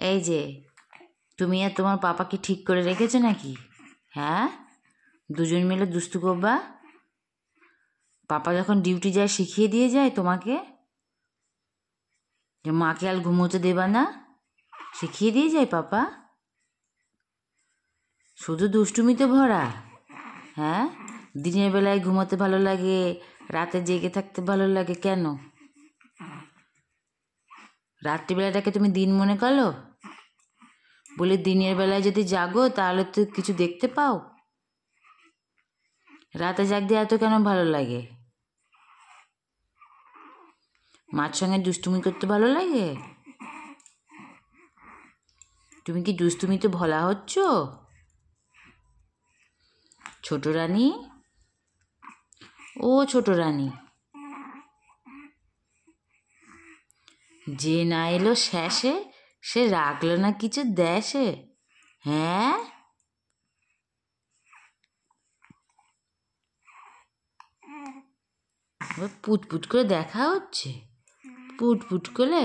এই যে তুমি আর তোমার পাপাকে ঠিক করে রেখেছো নাকি? হ্যাঁ, দুজন মিলে দুষ্টু করবা? পাপা যখন ডিউটি যায় শিখিয়ে দিয়ে যায় তোমাকে যে মাকে আর ঘুমোতে দেবা না, শিখিয়ে দিয়ে যায় পাপা? শুধু দুষ্টুমিতে ভরা। হ্যাঁ, দিনের বেলায় ঘুমোতে ভালো লাগে, রাতে জেগে থাকতে ভালো লাগে কেন? রাত্রিবেলাটাকে তুমি দিন মনে করো? বলে দিনের বেলায় যদি জাগো তাহলে তো কিছু দেখতে পাও। রাতে জাগতে এত কেন ভালো লাগে? মার সঙ্গে দুষ্টুমি করতে ভালো লাগে? তুমি কি দুষ্টুমিতে ভোলা হচ্ছ ছোট রানী? ও ছোট রানী, যে না এলো শেষে সে রাখলো না কিছু দেশে। হ্যাঁ, পুটপুট করে দেখা হচ্ছে, পুটপুট করে।